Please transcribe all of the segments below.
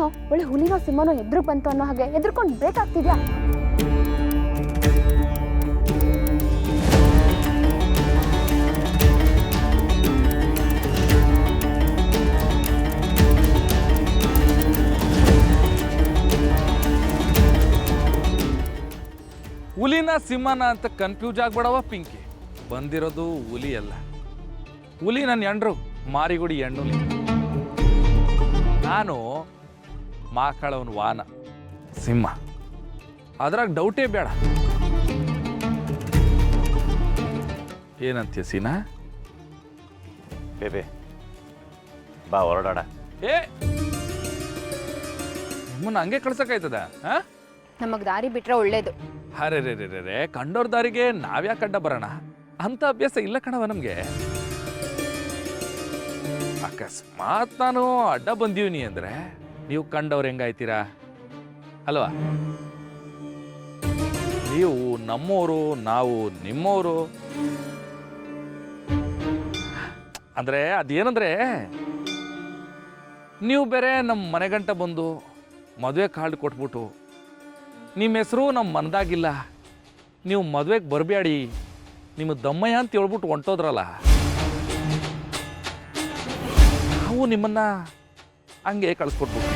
ಏನೋ ಒಳ್ಳೆ ಹುಲಿನೋ ಸಿಂಹನೋ ಎದುರು ಬಂತು ಅನ್ನೋ ಹಾಗೆ ಎದ್ರುಕೊಂಡು ಬ್ರೇಕ್ ಆಗ್ತಿದ್ಯಾ? ಹುಲಿನ ಸಿಂಹನ ಅಂತ ಕನ್ಫ್ಯೂಸ್ ಆಗ್ಬೇಡವ ಪಿಂಕಿ. ಬಂದಿರೋದು ಹುಲಿ ಅಲ್ಲ, ಹುಲಿ ನನ್ನ ಎಂಡ್ರು ಮಾರಿಗುಡಿ ಹೆಣ್ಣುಲಿ. ನಾನು ಮಾಕಳವನ ವಾನ ಸಿಂಹ, ಅದ್ರಾಗ ಡೌಟೇ ಬೇಡ. ಏನಂತೀಯ ಸೀನಾ? ಬೇಬೆ ಬಾ ಹೊರಡಾಡ. ಏ ನಿಮ್ಮನ್ನ ಹಂಗೆ ಕಳ್ಸಕ್ಕಾಯ್ತದ? ನಮಗ್ ದಾರಿ ಬಿಟ್ರೆ ಒಳ್ಳೇದು. ಅರೆ ರೇ ರೇ ರೇ ಕಂಡೋರ್ ದಾರಿಗೆ ನಾವ್ಯಾಕೆ ಅಡ್ಡ ಬರೋಣ? ಅಂತ ಅಭ್ಯಾಸ ಇಲ್ಲ ಕಣವ ನಮ್ಗೆ. ಅಕಸ್ಮಾತ್ ನಾನು ಅಡ್ಡ ಬಂದೀವ್ನಿ ಅಂದ್ರೆ ನೀವು ಕಂಡವ್ರು ಹೆಂಗಾಯ್ತೀರಾ ಅಲ್ವಾ? ನೀವು ನಮ್ಮೋರು, ನಾವು ನಿಮ್ಮೋರು. ಅಂದ್ರೆ ಅದೇನಂದ್ರೆ, ನೀವು ಬೇರೆ ನಮ್ಮ ಮನೆಗಂಟ ಬಂದು ಮದುವೆ ಕಾರ್ಡ್ ಕೊಟ್ಬಿಟ್ಟು ನಿಮ್ಮ ಹೆಸರು ನಮ್ಮ ಮನದಾಗಿಲ್ಲ, ನೀವು ಮದುವೆಗೆ ಬರಬೇಡಿ, ನಿಮ್ಮ ದಮ್ಮಯ್ಯ ಅಂತ ಹೇಳ್ಬಿಟ್ಟು ಹೊಂಟೋದ್ರಲ್ಲ, ನಾವು ನಿಮ್ಮನ್ನ ಹಂಗೆ ಕಳಿಸ್ಕೊಟ್ಬಿಟ್ಟು.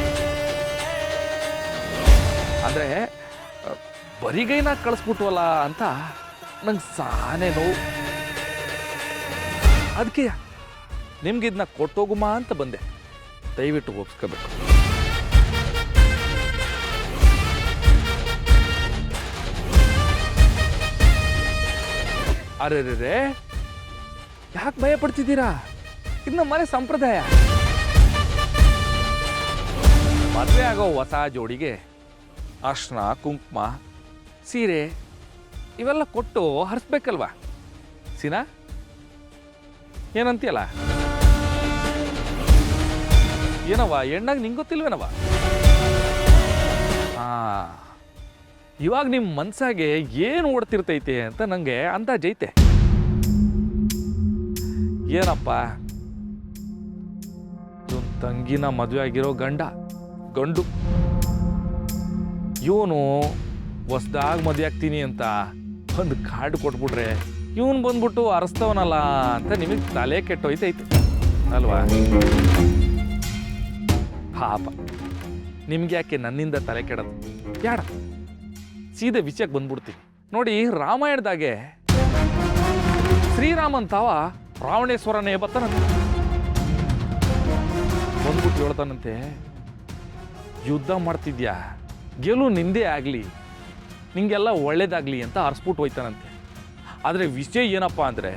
ಅಂದರೆ ಬರಿಗೈನ ಕಳಿಸ್ಬಿಟ್ವಲ್ಲ ಅಂತ ನಂಗೆ ಸಾನೇ ನೋವು. ಅದಕ್ಕೆ ನಿಮ್ಗೆ ಇದನ್ನ ಕೊಟ್ಟೋಗುಮ ಅಂತ ಬಂದೆ. ದಯವಿಟ್ಟು ಒಪ್ಸ್ಕೋಬೇಕು. ಅರೆ ರೇ ರೇ ಯಾಕೆ ಭಯ ಪಡ್ತಿದ್ದೀರಾ? ಇದು ನಮ್ಮ ಮನೆ ಸಂಪ್ರದಾಯ. ಮದುವೆ ಆಗೋ ಹೊಸ ಜೋಡಿಗೆ ಅರ್ಶಿನ, ಕುಂಕುಮ, ಸೀರೆ ಇವೆಲ್ಲ ಕೊಟ್ಟು ಹರಿಸ್ಬೇಕಲ್ವಾ ಸೀನಾ? ಏನಂತೀಯಲ್ಲ? ಏನವ ಹೆಣ್ಣಾಗ ನಿಂಗೆ ಗೊತ್ತಿಲ್ವೇನವ? ಇವಾಗ ನಿಮ್ಮ ಮನ್ಸಾಗೆ ಏನು ಓಡ್ತಿರ್ತೈತೆ ಅಂತ ನನಗೆ ಅಂದಾಜೈತೆ. ಏನಪ್ಪ, ಇವನ್ ತಂಗಿನ ಮದುವೆ ಆಗಿರೋ ಗಂಡು ಇವನು ಹೊಸ್ದಾಗಿ ಮದುವೆ ಆಗ್ತೀನಿ ಅಂತ ಒಂದು ಕಾರ್ಡ್ ಕೊಟ್ಬಿಟ್ರೆ ಇವನು ಬಂದ್ಬಿಟ್ಟು ಅರಸ್ತವನಲ್ಲ ಅಂತ ನಿಮಗೆ ತಲೆ ಕೆಟ್ಟೋಯ್ತೈತೆ ಅಲ್ವಾ? ಪಾಪ ನಿಮ್ಗೆ ಯಾಕೆ ನನ್ನಿಂದ ತಲೆ ಕೆಡೋದು? ಬೇಡ, ಸೀದಾ ವಿಷಯಕ್ಕೆ ಬಂದ್ಬಿಡ್ತೀನಿ. ನೋಡಿ, ರಾಮಾಯಣದಾಗೆ ಶ್ರೀರಾಮನ್ ತಾವ ರಾವಣೇಶ್ವರನೇ ಬರ್ತಾನಂತೆ. ಬಂದ್ಬಿಟ್ಟು ಹೇಳ್ತಾನಂತೆ, ಯುದ್ಧ ಮಾಡ್ತಿದ್ಯಾ, ಗೆಲುವು ನಿಂದೇ ಆಗಲಿ, ನಿಂಗೆಲ್ಲ ಒಳ್ಳೇದಾಗಲಿ ಅಂತ ಹರಿಸ್ಬಿಟ್ಟು ಹೋಯ್ತಾನಂತೆ. ಆದರೆ ವಿಷಯ ಏನಪ್ಪ ಅಂದರೆ,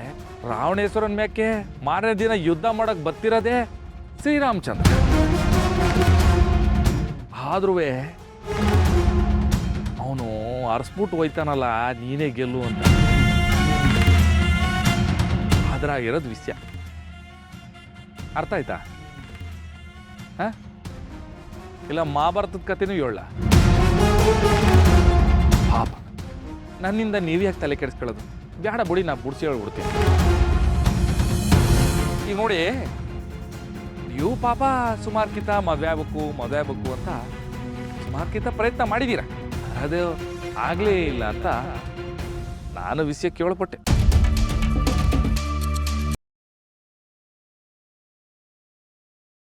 ರಾವಣೇಶ್ವರನ ಮ್ಯಾಕೆ ಮಾರನೇ ದಿನ ಯುದ್ಧ ಮಾಡಕ್ಕೆ ಬರ್ತಿರೋದೇ ಶ್ರೀರಾಮಚಂದ್ರ. ಆದ್ರೂ ಅವನು ಹರಿಸ್ಬಿಟ್ಟು ಹೋಯ್ತಾನಲ್ಲ, ನೀನೇ ಗೆಲ್ಲು ಅಂತ. ಅದ್ರಾಗಿರೋದು ವಿಷಯ. ಅರ್ಥ ಆಯ್ತಾ? ಇಲ್ಲ ಮಹಾಭಾರತದ ಕಥೆನೂ ಹೇಳ. ಪಾಪ ನನ್ನಿಂದ ನೀವು ಯಾಕೆ ತಲೆ ಕೆಡಿಸ್ಕೊಳ್ಳೋದು? ಬೇಡ ಬಿಡಿ, ನಾ ಬುಡ್ಸಿ ಹೇಳ್ಬಿಡ್ತೀನಿ. ಈಗ ನೋಡಿ, ನೀವು ಪಾಪ ಸುಮಾರ್ಕಿತ ಮದುವೆ ಆಗ್ಬೇಕು ಅಂತ ಸುಮಾರ್ಕಿತ ಪ್ರಯತ್ನ ಮಾಡಿದ್ದೀರ, ಅದು ಆಗಲೇ ಇಲ್ಲ ಅಂತ ನಾನು ವಿಷಯ ಕೇಳ್ಪಟ್ಟೆ.